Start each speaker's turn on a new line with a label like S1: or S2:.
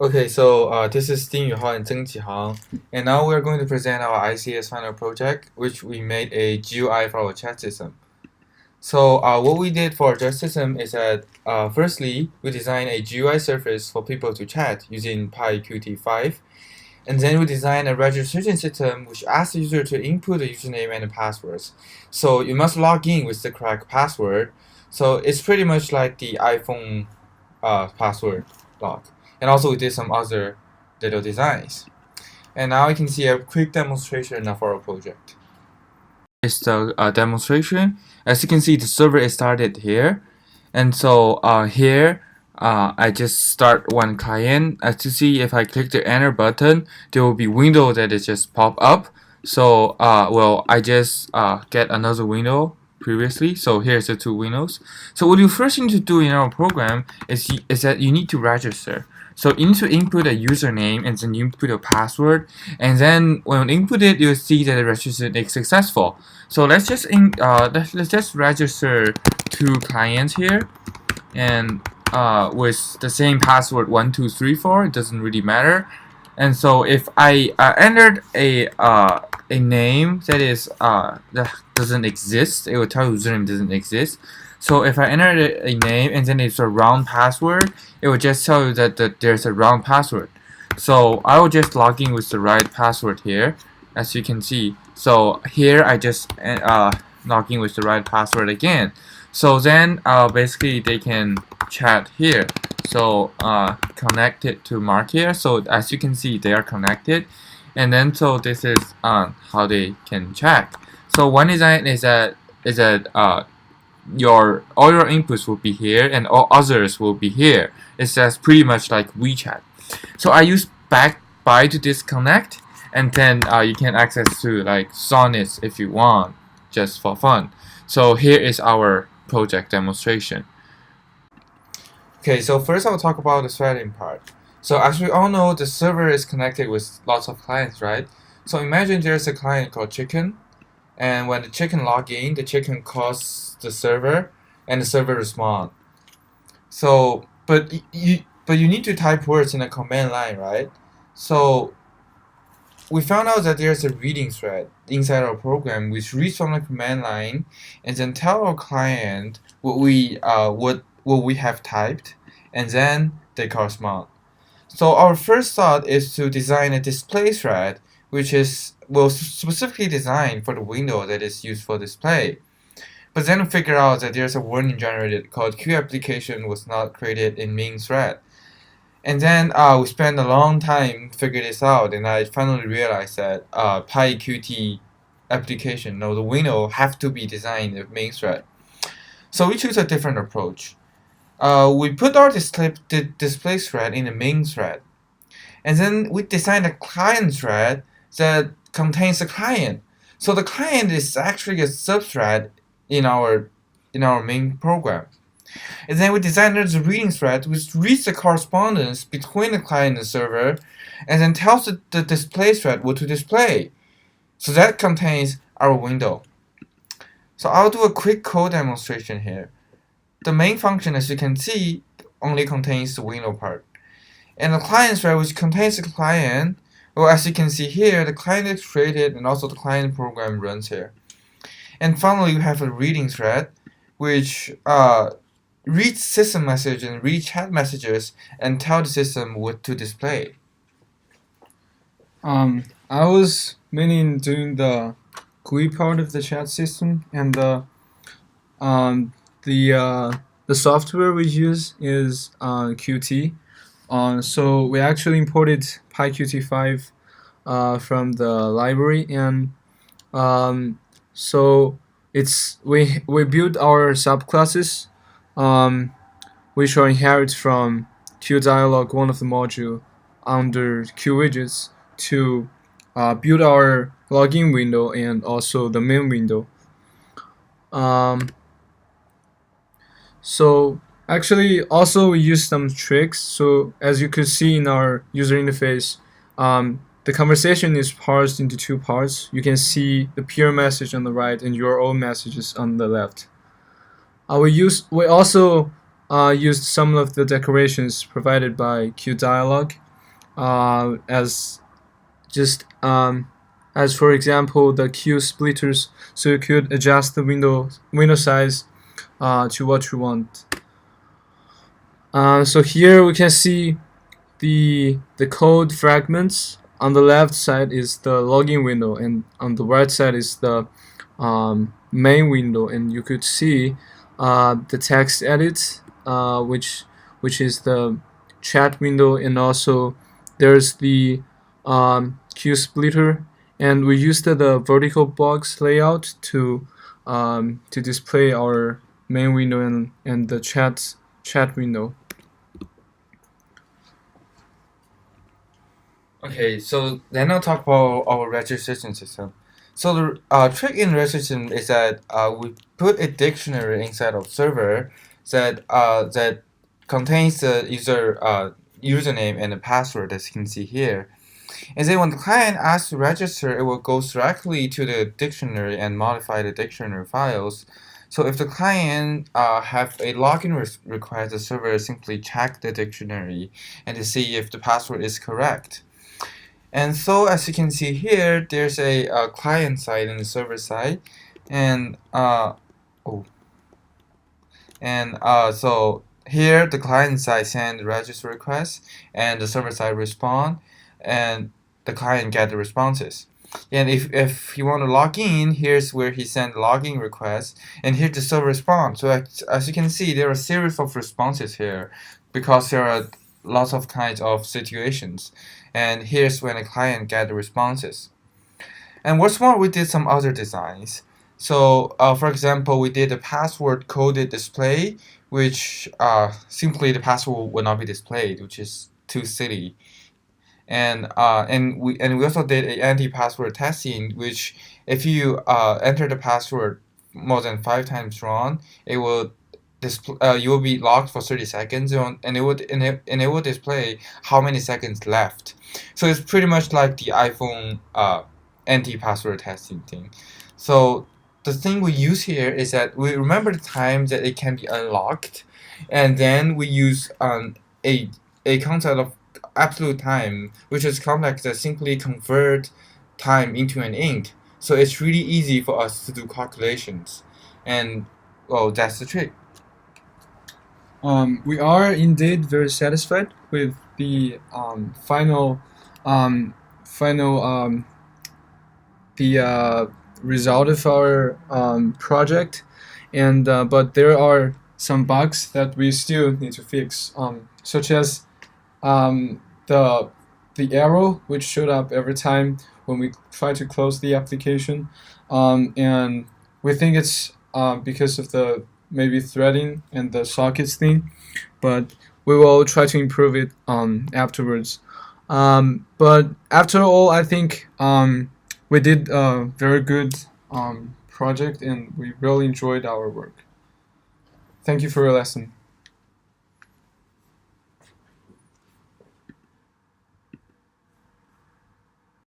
S1: Okay, so this is Yuhao-Zeng Qihang, and now we are going to present our ICS final project, which we made a GUI for our chat system. So what we did for our chat system is that firstly, we designed a GUI surface for people to chat using PyQt5, and then we designed a registration system which asks the user to input the username and the passwords. So you must log in with the correct password. So it's pretty much like the iPhone password lock. And also we did some other little designs. And now you can see a quick demonstration of our project. It's the demonstration. As you can see, the server is started here. And so here, I just start one client. As you see, if I click the enter button, there will be window that is just pop up. So well, I just get another window previously. So here's the two windows. So what you first need to do in our program is that you need to register. So you need to input a username and then you input a password, and then when you input it, you'll see that the registration is successful. So let's just register two clients here, and with the same password 1234. It doesn't really matter. And so if I entered a name that is that doesn't exist, it will tell you username doesn't exist. So if I enter a name and then it's a wrong password, it will just tell you that there's a wrong password. So I will just log in with the right password here, as you can see. So here I just log in with the right password again. So then basically they can chat here. So connect it to mark here. So as you can see, they are connected. And then so this is how they can chat. So one design is that all your inputs will be here and all others will be here. It's just pretty much like WeChat. So I use by to disconnect, and then you can access to like sonnets if you want, just for fun. So here is our project demonstration. Okay, so first I'll talk about the threading part. So as we all know, the server is connected with lots of clients, right? So imagine there's a client called chicken, and when the chicken log in, the chicken calls the server, and the server responds. So, but you need to type words in a command line, right? So we found out that there's a reading thread inside our program which reads from the command line and then tell our client what we have typed, and then they correspond. So our first thought is to design a display thread which is specifically designed for the window that is used for display. But then we figure out that there's a warning generated called Q application was not created in main thread. And then we spent a long time figuring this out, and I finally realized that PyQt application, the window, have to be designed in main thread. So we choose a different approach. We put our display thread in the main thread, and then we designed a client thread that contains the client. So the client is actually a subthread in our main program. And then we designed the reading thread which reads the correspondence between the client and the server, and then tells the display thread what to display. So that contains our window. So I'll do a quick code demonstration here. The main function, as you can see, only contains the window part. And the client thread, which contains the client, well, as you can see here, the client is created and also the client program runs here. And finally, we have a reading thread, which reads system message and read chat messages and tell the system what to display.
S2: I was mainly doing the GUI part of the chat system, and the software we use is Qt. So we actually imported PyQt5 from the library, and so we built our subclasses, which are inherited from QDialog, one of the module under QWidgets, to build our login window and also the main window. So actually also we use some tricks. So as you could see in our user interface, the conversation is parsed into two parts. You can see the peer message on the right and your own messages on the left. We also used some of the decorations provided by QDialog. as just as for example the queue splitters, so you could adjust the window size to what you want. So here we can see the code fragments. On the left side is the login window, and on the right side is the main window, and you could see the text edit, which is the chat window, and also there's the queue splitter, and we used the vertical box layout to display our main window and the chat window.
S1: Okay, so then I'll talk about our registration system. So the trick in registration is that we put a dictionary inside of server that contains the username and the password, as you can see here. And then when the client asks to register, it will go directly to the dictionary and modify the dictionary files. So if the client have a login request, the server simply check the dictionary and to see if the password is correct. And so as you can see here, there's a client side and the server side, and so here the client side send the register request, and the server side respond, and the client get the responses. And if you want to log in, here's where he sent login request, and here the server responds. So as you can see, there are a series of responses here because there are lots of kinds of situations. And here's when the client get the responses. And what's more, we did some other designs. So for example, we did a password coded display, which simply the password will not be displayed, which is too silly. And we also did a anti-password testing, which if you enter the password more than 5 times wrong, it will you will be locked for 30 seconds, and it will display how many seconds left. So it's pretty much like the iPhone anti-password testing thing. So the thing we use here is that we remember the time that it can be unlocked, and then we use a concept of absolute time, which is complex that simply convert time into an int. So it's really easy for us to do calculations, and well, that's the trick.
S2: We are indeed very satisfied with the result of our project, and but there are some bugs that we still need to fix, such as the arrow which showed up every time when we try to close the application, and we think it's because of the maybe threading and the sockets thing, but we will try to improve it afterwards. But after all, I think we did a very good project, and we really enjoyed our work. Thank you for your lesson.